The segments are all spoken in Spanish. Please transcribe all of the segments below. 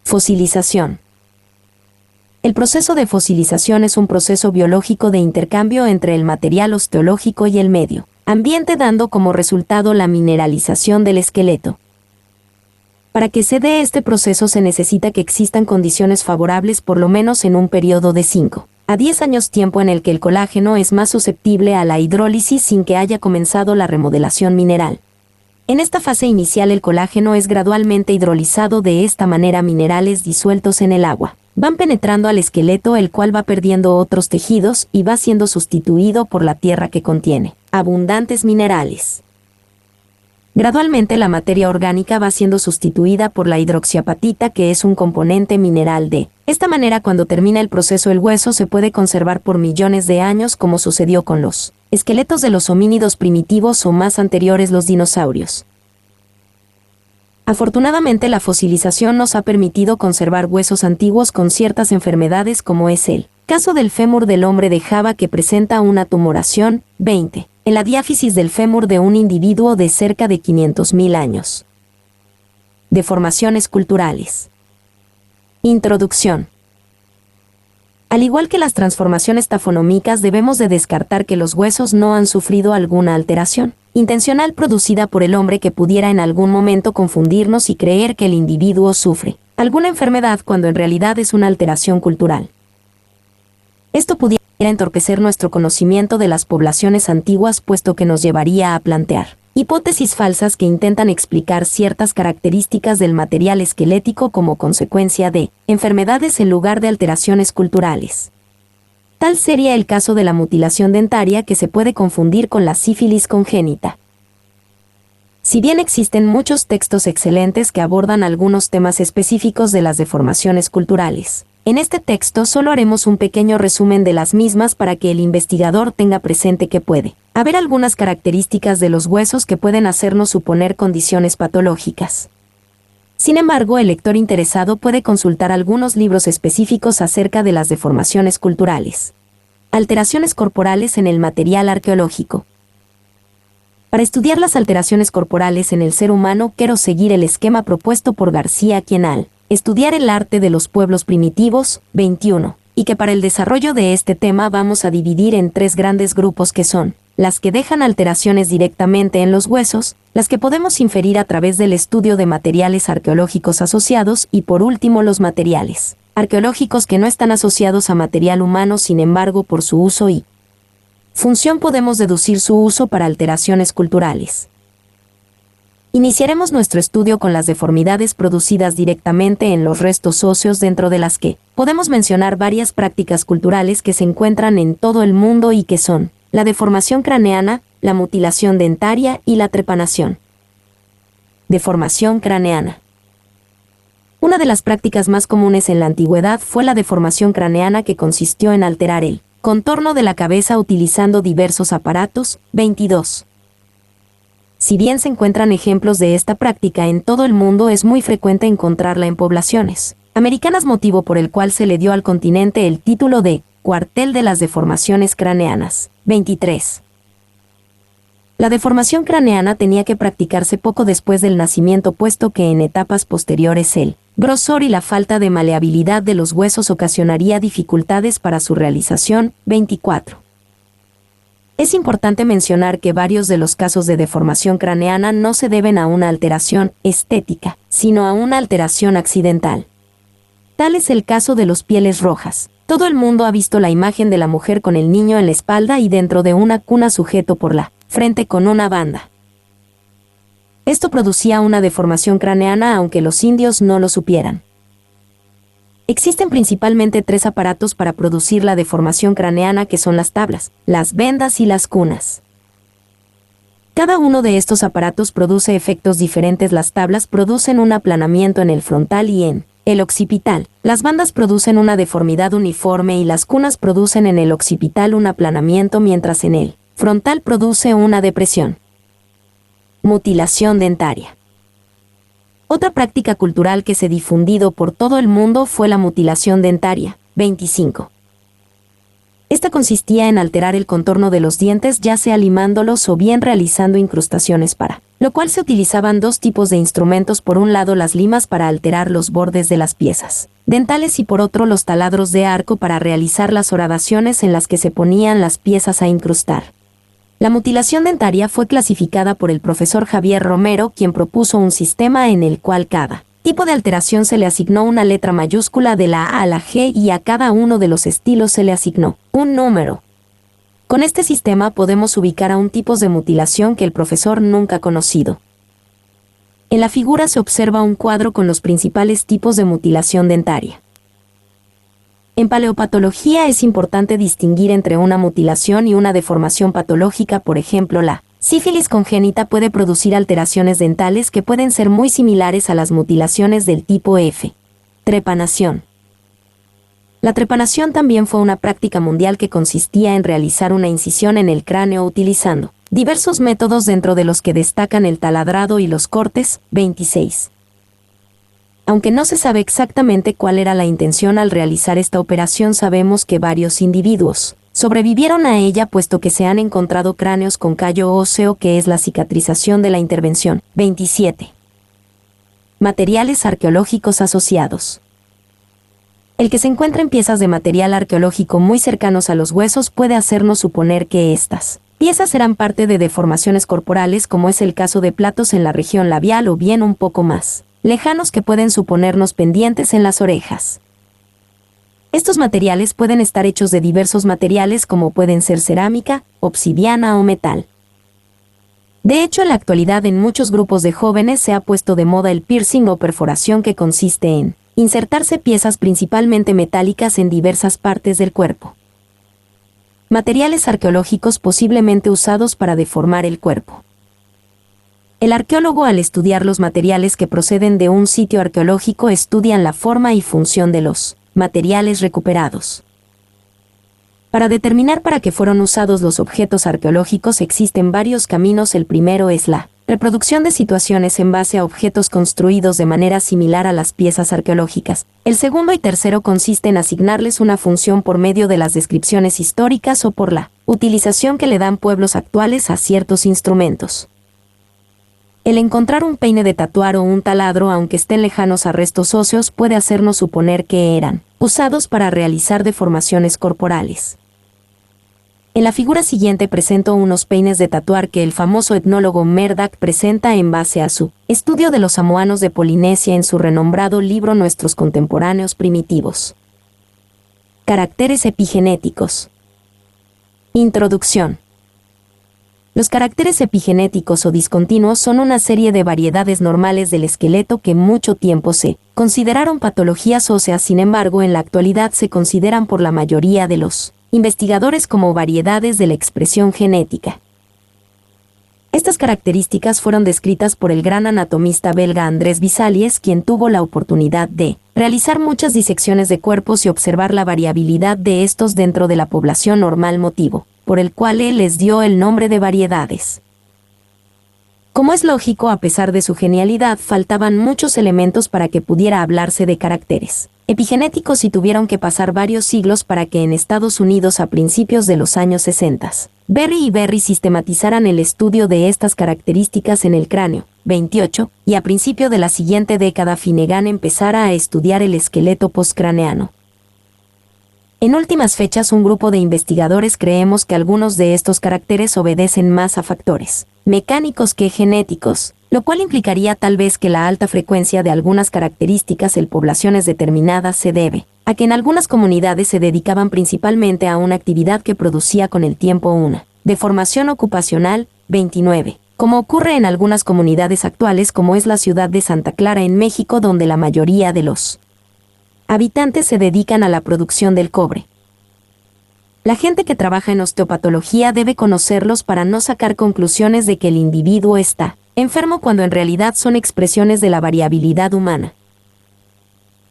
Fosilización. El proceso de fosilización es un proceso biológico de intercambio entre el material osteológico y el medio ambiente, dando como resultado la mineralización del esqueleto. Para que se dé este proceso se necesita que existan condiciones favorables por lo menos en un periodo de 5 a 10 años, tiempo en el que el colágeno es más susceptible a la hidrólisis sin que haya comenzado la remodelación mineral. En esta fase inicial el colágeno es gradualmente hidrolizado. De esta manera minerales disueltos en el agua van penetrando al esqueleto, el cual va perdiendo otros tejidos y va siendo sustituido por la tierra que contiene abundantes minerales. Gradualmente la materia orgánica va siendo sustituida por la hidroxiapatita, que es un componente mineral de esta manera. Cuando termina el proceso, el hueso se puede conservar por millones de años, como sucedió con los esqueletos de los homínidos primitivos o más anteriores, los dinosaurios. Afortunadamente, la fosilización nos ha permitido conservar huesos antiguos con ciertas enfermedades, como es el caso del fémur del hombre de Java, que presenta una tumoración 20 en la diáfisis del fémur de un individuo de cerca de 500.000 años. Deformaciones culturales. Introducción. Al igual que las transformaciones tafonómicas, debemos de descartar que los huesos no han sufrido alguna alteración intencional producida por el hombre que pudiera en algún momento confundirnos y creer que el individuo sufre alguna enfermedad, cuando en realidad es una alteración cultural. Esto pudiera entorpecer nuestro conocimiento de las poblaciones antiguas, puesto que nos llevaría a plantear hipótesis falsas que intentan explicar ciertas características del material esquelético como consecuencia de enfermedades en lugar de alteraciones culturales. Tal sería el caso de la mutilación dentaria, que se puede confundir con la sífilis congénita. Si bien existen muchos textos excelentes que abordan algunos temas específicos de las deformaciones culturales, en este texto solo haremos un pequeño resumen de las mismas para que el investigador tenga presente que puede haber algunas características de los huesos que pueden hacernos suponer condiciones patológicas. Sin embargo, el lector interesado puede consultar algunos libros específicos acerca de las deformaciones culturales. Alteraciones corporales en el material arqueológico. Para estudiar las alteraciones corporales en el ser humano, quiero seguir el esquema propuesto por García Quienal, Estudiar el arte de los pueblos primitivos, 21, y que para el desarrollo de este tema vamos a dividir en 3 grandes grupos, que son las que dejan alteraciones directamente en los huesos, las que podemos inferir a través del estudio de materiales arqueológicos asociados, y por último los materiales arqueológicos que no están asociados a material humano, sin embargo por su uso y función podemos deducir su uso para alteraciones culturales. Iniciaremos nuestro estudio con las deformidades producidas directamente en los restos óseos, dentro de las que podemos mencionar varias prácticas culturales que se encuentran en todo el mundo y que son la deformación craneana, la mutilación dentaria y la trepanación. Deformación craneana. Una de las prácticas más comunes en la antigüedad fue la deformación craneana, que consistió en alterar el contorno de la cabeza utilizando diversos aparatos, 22. Si bien se encuentran ejemplos de esta práctica en todo el mundo, es muy frecuente encontrarla en poblaciones americanas, motivo por el cual se le dio al continente el título de cuartel de las deformaciones craneanas, 23. La deformación craneana tenía que practicarse poco después del nacimiento, puesto que en etapas posteriores el grosor y la falta de maleabilidad de los huesos ocasionaría dificultades para su realización, 24. Es importante mencionar que varios de los casos de deformación craneana no se deben a una alteración estética, sino a una alteración accidental. Tal es el caso de los pieles rojas. Todo el mundo ha visto la imagen de la mujer con el niño en la espalda y dentro de una cuna, sujeto por la frente con una banda. Esto producía una deformación craneana, aunque los indios no lo supieran. Existen principalmente 3 aparatos para producir la deformación craneana, que son las tablas, las vendas y las cunas. Cada uno de estos aparatos produce efectos diferentes. Las tablas producen un aplanamiento en el frontal y en el occipital. Las bandas producen una deformidad uniforme y las cunas producen en el occipital un aplanamiento, mientras en el frontal produce una depresión. Mutilación dentaria. Otra práctica cultural que se difundido por todo el mundo fue la mutilación dentaria, 25. Esta consistía en alterar el contorno de los dientes, ya sea limándolos o bien realizando incrustaciones para lo cual se utilizaban dos tipos de instrumentos: por un lado las limas para alterar los bordes de las piezas dentales y por otro los taladros de arco para realizar las horadaciones en las que se ponían las piezas a incrustar. La mutilación dentaria fue clasificada por el profesor Javier Romero, quien propuso un sistema en el cual cada tipo de alteración se le asignó una letra mayúscula de la A a la G y a cada uno de los estilos se le asignó un número. Con este sistema podemos ubicar a un tipo de mutilación que el profesor nunca ha conocido. En la figura se observa un cuadro con los principales tipos de mutilación dentaria. En paleopatología es importante distinguir entre una mutilación y una deformación patológica. Por ejemplo, la sífilis congénita puede producir alteraciones dentales que pueden ser muy similares a las mutilaciones del tipo F. Trepanación. La trepanación también fue una práctica mundial que consistía en realizar una incisión en el cráneo utilizando diversos métodos, dentro de los que destacan el taladrado y los cortes. 26. Aunque no se sabe exactamente cuál era la intención al realizar esta operación, sabemos que varios individuos sobrevivieron a ella, puesto que se han encontrado cráneos con callo óseo, que es la cicatrización de la intervención. 27. Materiales arqueológicos asociados. El que se encuentren piezas de material arqueológico muy cercanos a los huesos puede hacernos suponer que estas piezas eran parte de deformaciones corporales, como es el caso de platos en la región labial, o bien un poco más lejanos que pueden suponernos pendientes en las orejas. Estos materiales pueden estar hechos de diversos materiales, como pueden ser cerámica, obsidiana o metal. De hecho, en la actualidad en muchos grupos de jóvenes se ha puesto de moda el piercing o perforación, que consiste en insertarse piezas principalmente metálicas en diversas partes del cuerpo. Materiales arqueológicos posiblemente usados para deformar el cuerpo. El arqueólogo, al estudiar los materiales que proceden de un sitio arqueológico, estudian la forma y función de los materiales recuperados. Para determinar para qué fueron usados los objetos arqueológicos existen varios caminos. El primero es la reproducción de situaciones en base a objetos construidos de manera similar a las piezas arqueológicas. El segundo y tercero consiste en asignarles una función por medio de las descripciones históricas o por la utilización que le dan pueblos actuales a ciertos instrumentos. El encontrar un peine de tatuar o un taladro, aunque estén lejanos a restos óseos, puede hacernos suponer que eran usados para realizar deformaciones corporales. En la figura siguiente presento unos peines de tatuar que el famoso etnólogo Merdak presenta en base a su estudio de los samoanos de Polinesia en su renombrado libro Nuestros contemporáneos primitivos. Caracteres epigenéticos. Introducción. Los caracteres epigenéticos o discontinuos son una serie de variedades normales del esqueleto que mucho tiempo se consideraron patologías óseas. Sin embargo, en la actualidad se consideran por la mayoría de los investigadores como variedades de la expresión genética. Estas características fueron descritas por el gran anatomista belga Andrés Visalies, quien tuvo la oportunidad de realizar muchas disecciones de cuerpos y observar la variabilidad de estos dentro de la población normal, motivo por el cual él les dio el nombre de variedades. Como es lógico, a pesar de su genialidad, faltaban muchos elementos para que pudiera hablarse de caracteres epigenéticos y tuvieron que pasar varios siglos para que en Estados Unidos, a principios de los años 60, Berry y Berry sistematizaran el estudio de estas características en el cráneo. 28, y a principio de la siguiente década Finnegan empezara a estudiar el esqueleto postcraneano. En últimas fechas, un grupo de investigadores creemos que algunos de estos caracteres obedecen más a factores mecánicos que genéticos, lo cual implicaría tal vez que la alta frecuencia de algunas características en poblaciones determinadas se debe a que en algunas comunidades se dedicaban principalmente a una actividad que producía con el tiempo una deformación ocupacional. 29. Como ocurre en algunas comunidades actuales, como es la ciudad de Santa Clara en México, donde la mayoría de los habitantes se dedican a la producción del cobre. La gente que trabaja en osteopatología debe conocerlos para no sacar conclusiones de que el individuo está enfermo cuando en realidad son expresiones de la variabilidad humana.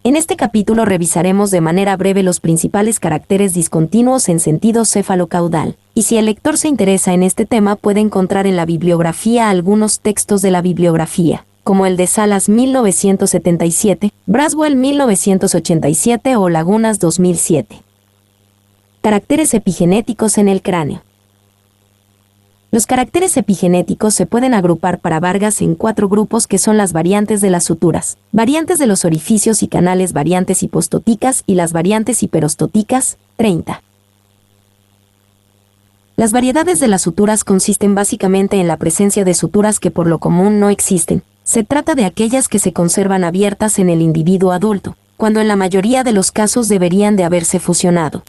En este capítulo revisaremos de manera breve los principales caracteres discontinuos en sentido cefalocaudal, y si el lector se interesa en este tema puede encontrar en la bibliografía algunos textos de la bibliografía, como el de Salas 1977, Braswell 1987 o Lagunas 2007. Caracteres epigenéticos en el cráneo. Los caracteres epigenéticos se pueden agrupar para Vargas en 4 grupos que son las variantes de las suturas, variantes de los orificios y canales, variantes hipostóticas y las variantes hiperostóticas, 30. Las variedades de las suturas consisten básicamente en la presencia de suturas que por lo común no existen. Se trata de aquellas que se conservan abiertas en el individuo adulto, cuando en la mayoría de los casos deberían de haberse fusionado.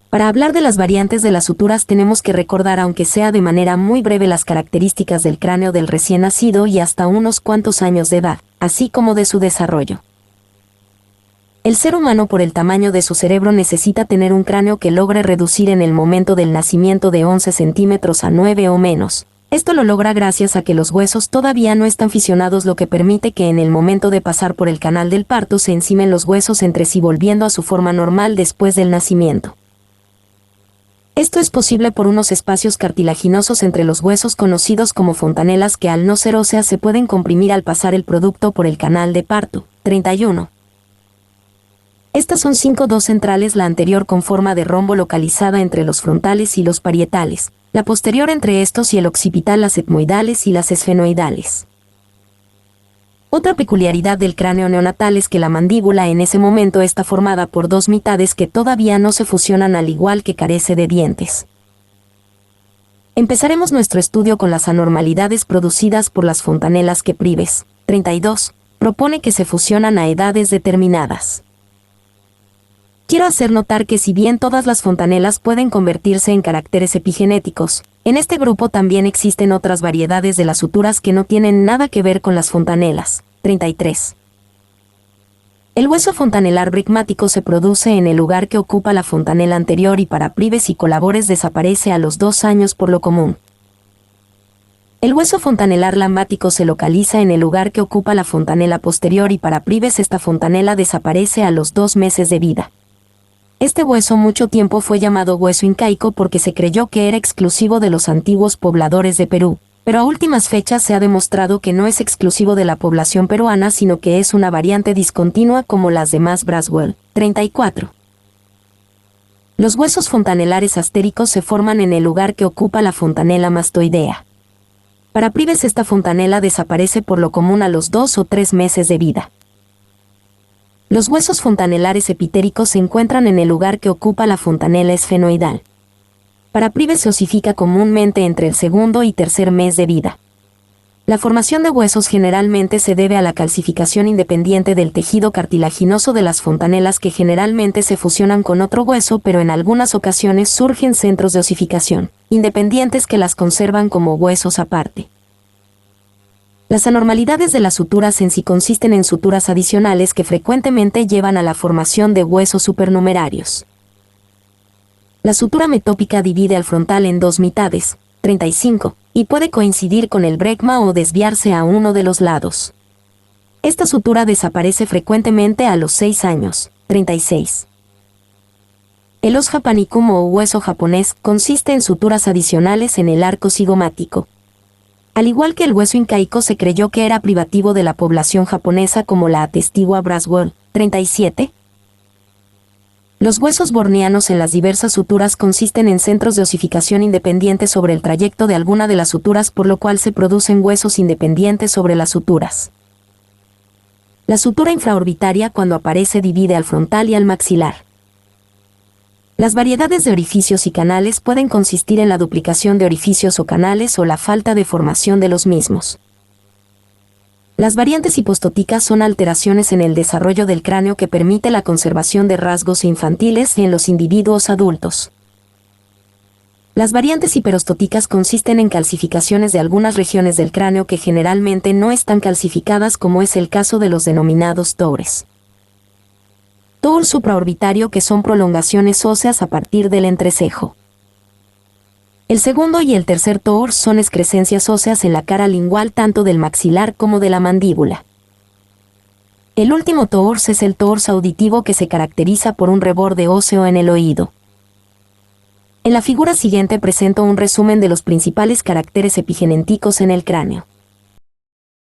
Para hablar de las variantes de las suturas tenemos que recordar, aunque sea de manera muy breve, las características del cráneo del recién nacido y hasta unos cuantos años de edad, así como de su desarrollo. El ser humano, por el tamaño de su cerebro, necesita tener un cráneo que logre reducir en el momento del nacimiento de 11 centímetros a 9 o menos. Esto lo logra gracias a que los huesos todavía no están fisionados, lo que permite que en el momento de pasar por el canal del parto se encimen los huesos entre sí, volviendo a su forma normal después del nacimiento. Esto es posible por unos espacios cartilaginosos entre los huesos conocidos como fontanelas que, al no ser óseas, se pueden comprimir al pasar el producto por el canal de parto. 31. Estas son 5: 2 centrales, la anterior con forma de rombo localizada entre los frontales y los parietales, la posterior entre estos y el occipital, las etmoidales y las esfenoidales. Otra peculiaridad del cráneo neonatal es que la mandíbula en ese momento está formada por 2 mitades que todavía no se fusionan, al igual que carece de dientes. Empezaremos nuestro estudio con las anormalidades producidas por las fontanelas que Prives, 32, propone que se fusionan a edades determinadas. Quiero hacer notar que si bien todas las fontanelas pueden convertirse en caracteres epigenéticos, en este grupo también existen otras variedades de las suturas que no tienen nada que ver con las fontanelas. 33. El hueso fontanelar brigmático se produce en el lugar que ocupa la fontanela anterior y para Prives y colaboradores desaparece a los 2 años por lo común. El hueso fontanelar lambático se localiza en el lugar que ocupa la fontanela posterior y para Prives esta fontanela desaparece a los 2 meses de vida. Este hueso mucho tiempo fue llamado hueso incaico porque se creyó que era exclusivo de los antiguos pobladores de Perú, pero a últimas fechas se ha demostrado que no es exclusivo de la población peruana, sino que es una variante discontinua como las demás Braswell. 34. Los huesos fontanelares astéricos se forman en el lugar que ocupa la fontanela mastoidea. Para Prives esta fontanela desaparece por lo común a los 2 o 3 meses de vida. Los huesos fontanelares epitéricos se encuentran en el lugar que ocupa la fontanela esfenoidal. Para Prives se osifica comúnmente entre el 2º y 3er mes de vida. La formación de huesos generalmente se debe a la calcificación independiente del tejido cartilaginoso de las fontanelas, que generalmente se fusionan con otro hueso, pero en algunas ocasiones surgen centros de osificación independientes que las conservan como huesos aparte. Las anormalidades de las suturas en sí consisten en suturas adicionales que frecuentemente llevan a la formación de huesos supernumerarios. La sutura metópica divide al frontal en 2 mitades, 35, y puede coincidir con el bregma o desviarse a uno de los lados. Esta sutura desaparece frecuentemente a los 6 años, 36. El os japanicum o hueso japonés consiste en suturas adicionales en el arco cigomático. Al igual que el hueso incaico, se creyó que era privativo de la población japonesa, como la atestigua Braswell. 37. Los huesos borneanos en las diversas suturas consisten en centros de osificación independientes sobre el trayecto de alguna de las suturas, por lo cual se producen huesos independientes sobre las suturas. La sutura infraorbitaria, cuando aparece, divide al frontal y al maxilar. Las variedades de orificios y canales pueden consistir en la duplicación de orificios o canales o la falta de formación de los mismos. Las variantes hipostóticas son alteraciones en el desarrollo del cráneo que permite la conservación de rasgos infantiles en los individuos adultos. Las variantes hiperostóticas consisten en calcificaciones de algunas regiones del cráneo que generalmente no están calcificadas, como es el caso de los denominados TORs. TOR supraorbitario, que son prolongaciones óseas a partir del entrecejo. El segundo y el tercer TOR son excrescencias óseas en la cara lingual tanto del maxilar como de la mandíbula. El último TORS es el TORS auditivo, que se caracteriza por un reborde óseo en el oído. En la figura siguiente presento un resumen de los principales caracteres epigenéticos en el cráneo.